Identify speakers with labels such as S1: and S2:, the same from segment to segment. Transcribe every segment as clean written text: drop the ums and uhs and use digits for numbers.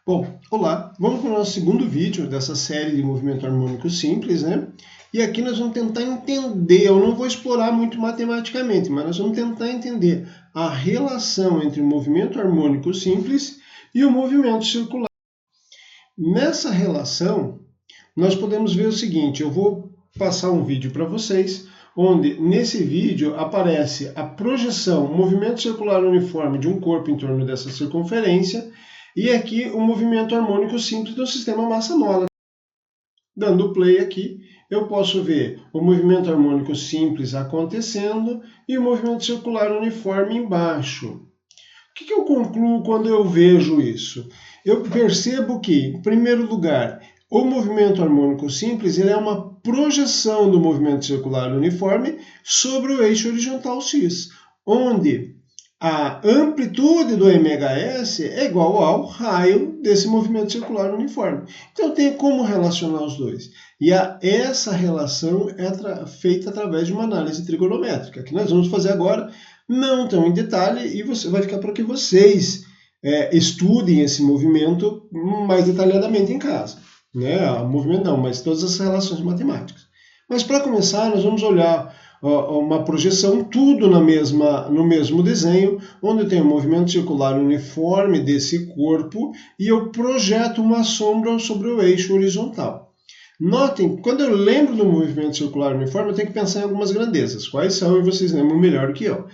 S1: Bom, olá, vamos para o nosso segundo vídeo dessa série de movimento harmônico simples, né? E aqui nós vamos tentar entender, eu não vou explorar muito matematicamente, mas nós vamos tentar entender a relação entre o movimento harmônico simples e o movimento circular. Nessa relação, nós podemos ver o seguinte, eu vou passar um vídeo para vocês, onde nesse vídeo aparece a projeção, o movimento circular uniforme de um corpo em torno dessa circunferência, e aqui o movimento harmônico simples do sistema massa-mola. Dando play aqui, eu posso ver o movimento harmônico simples acontecendo e o movimento circular uniforme embaixo. O que eu concluo quando eu vejo isso? Eu percebo que, em primeiro lugar, o movimento harmônico simples ele é uma projeção do movimento circular uniforme sobre o eixo horizontal x, onde a amplitude do MHS é igual ao raio desse movimento circular uniforme. Então, eu tenho como relacionar os dois. E essa relação é feita através de uma análise trigonométrica, que nós vamos fazer agora, não tão em detalhe, e vai ficar para que vocês estudem esse movimento mais detalhadamente em casa. Né? O movimento não, mas todas as relações matemáticas. Mas para começar, nós vamos olhar uma projeção, tudo no mesmo desenho, onde eu tenho um movimento circular uniforme desse corpo e eu projeto uma sombra sobre o eixo horizontal. Notem, quando eu lembro do movimento circular uniforme, eu tenho que pensar em algumas grandezas. Quais são? E vocês lembram melhor do que eu.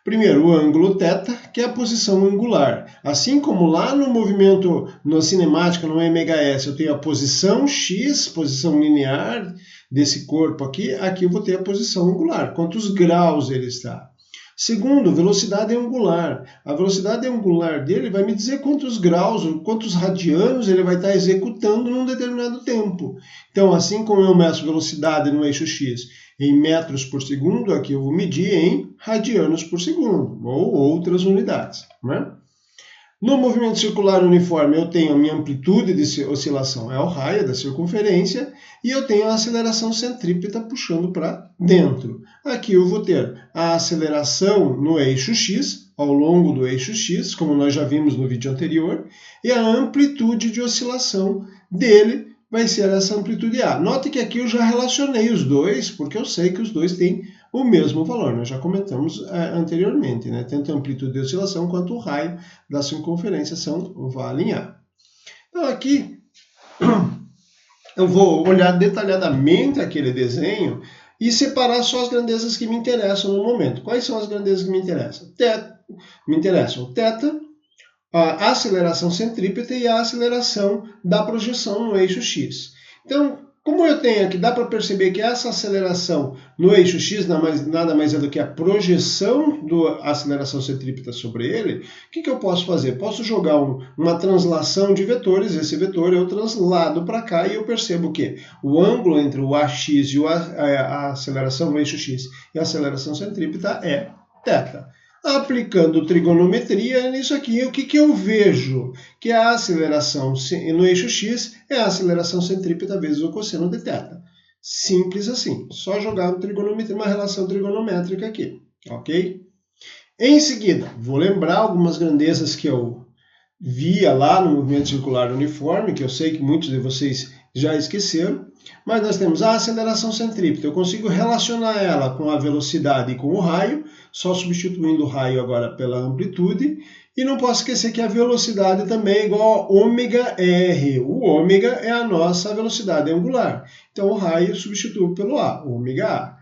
S1: Primeiro, o ângulo θ, que é a posição angular. Assim como lá no movimento, na cinemática, no MHS, eu tenho a posição x, posição linear desse corpo aqui, aqui eu vou ter a posição angular, quantos graus ele está. Segundo, velocidade angular. A velocidade angular dele vai me dizer quantos graus, quantos radianos ele vai estar executando num determinado tempo. Então, assim como eu meço velocidade no eixo x em metros por segundo, aqui eu vou medir em radianos por segundo, ou outras unidades. Né? No movimento circular uniforme, eu tenho a minha amplitude de oscilação, é o raio da circunferência, e eu tenho a aceleração centrípeta puxando para dentro. Aqui eu vou ter a aceleração no eixo x, ao longo do eixo x, como nós já vimos no vídeo anterior, e a amplitude de oscilação dele vai ser essa amplitude A. Note que aqui eu já relacionei os dois, porque eu sei que os dois têm o mesmo valor. Nós já comentamos anteriormente, né? Tanto a amplitude de oscilação quanto o raio da circunferência valem A. Então aqui eu vou olhar detalhadamente aquele desenho e separar só as grandezas que me interessam no momento. Quais são as grandezas que me interessam? O θ, a aceleração centrípeta e a aceleração da projeção no eixo x. Então, como eu tenho aqui, dá para perceber que essa aceleração no eixo x nada mais é do que a projeção da aceleração centrípeta sobre ele, o que eu posso fazer? Posso jogar uma translação de vetores, esse vetor eu translado para cá e eu percebo que o ângulo entre o AX e a aceleração no eixo x e a aceleração centrípeta é θ. Aplicando trigonometria nisso aqui, o que eu vejo? Que a aceleração no eixo x é a aceleração centrípeta vezes o cosseno de θ. Simples assim. Só jogar uma relação trigonométrica aqui. Ok? Em seguida, vou lembrar algumas grandezas que eu via lá no movimento circular uniforme, que eu sei que muitos de vocês já esqueceram, mas nós temos a aceleração centrípeta. Eu consigo relacionar ela com a velocidade e com o raio, só substituindo o raio agora pela amplitude. E não posso esquecer que a velocidade também é igual a ômega-r. O ômega é a nossa velocidade angular. Então o raio eu substituo pelo A, ômega-a.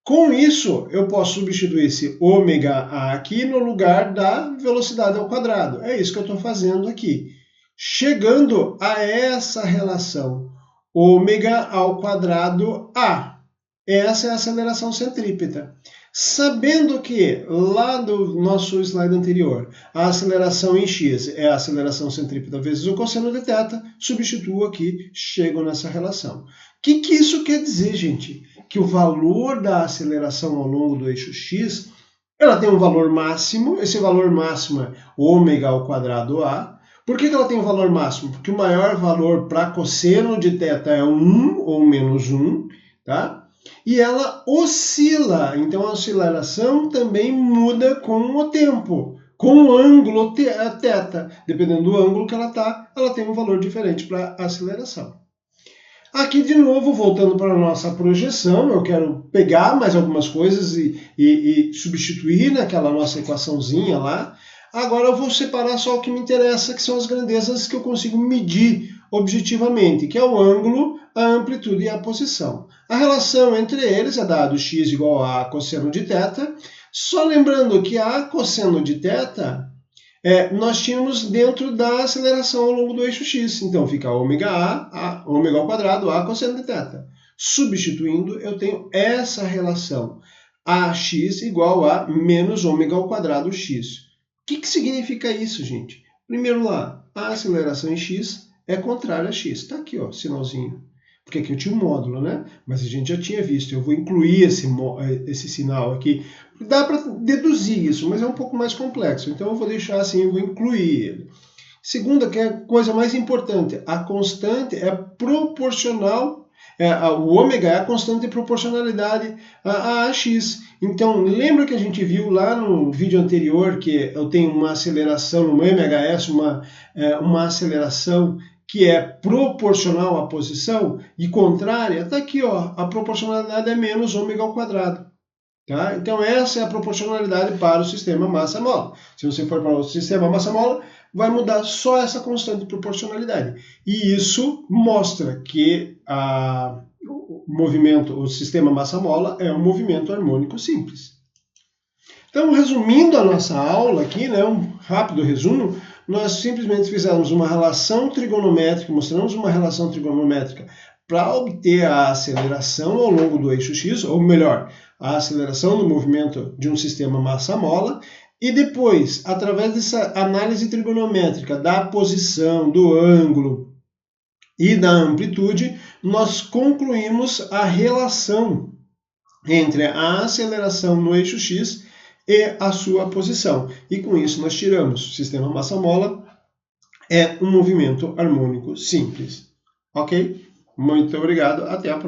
S1: Com isso, eu posso substituir esse ômega-a aqui no lugar da velocidade ao quadrado. É isso que eu estou fazendo aqui. Chegando a essa relação, ômega ao quadrado a. Essa é a aceleração centrípeta. Sabendo que, lá do nosso slide anterior, a aceleração em x é a aceleração centrípeta vezes o cosseno de θ, substituo aqui, chego nessa relação. O que isso quer dizer, gente? Que o valor da aceleração ao longo do eixo x, ela tem um valor máximo, esse valor máximo é ômega ao quadrado a. Por que ela tem um valor máximo? Porque o maior valor para cosseno de θ é 1 ou menos 1, tá? E ela oscila, então a oscilação também muda com o tempo, com o ângulo θ. Dependendo do ângulo que ela está, ela tem um valor diferente para a aceleração. Aqui, de novo, voltando para a nossa projeção, eu quero pegar mais algumas coisas e substituir naquela nossa equaçãozinha lá. Agora eu vou separar só o que me interessa, que são as grandezas que eu consigo medir objetivamente, que é o ângulo, a amplitude e a posição. A relação entre eles é dado x igual a cosseno de θ. Só lembrando que a cosseno de θ nós tínhamos dentro da aceleração ao longo do eixo x. Então fica ômega ômega ao quadrado, a cosseno de θ. Substituindo, eu tenho essa relação, ax igual a menos ômega ao quadrado x. O que significa isso, gente? Primeiro lá, a aceleração em x é contrária a x. Está aqui, ó, sinalzinho. Porque aqui eu tinha um módulo, né? Mas a gente já tinha visto. Eu vou incluir esse sinal aqui. Dá para deduzir isso, mas é um pouco mais complexo. Então eu vou deixar assim, eu vou incluir ele. Segunda, que é a coisa mais importante. A constante é proporcional. O ômega é a constante de proporcionalidade a x. Então, lembra que a gente viu lá no vídeo anterior que eu tenho uma aceleração no MHS, uma aceleração que é proporcional à posição e contrária? Está aqui, ó, a proporcionalidade é menos ômega ao quadrado. Tá? Então, essa é a proporcionalidade para o sistema massa-mola. Se você for para o sistema massa-mola, vai mudar só essa constante de proporcionalidade. E isso mostra que o sistema massa-mola é um movimento harmônico simples. Então, resumindo a nossa aula aqui, né, um rápido resumo, nós simplesmente fizemos uma relação trigonométrica, mostramos uma relação trigonométrica para obter a aceleração ao longo do eixo x, ou melhor, a aceleração do movimento de um sistema massa-mola, e depois, através dessa análise trigonométrica da posição, do ângulo e da amplitude, nós concluímos a relação entre a aceleração no eixo x e a sua posição. E com isso nós tiramos o sistema massa-mola é um movimento harmônico simples. Ok? Muito obrigado, até a próxima.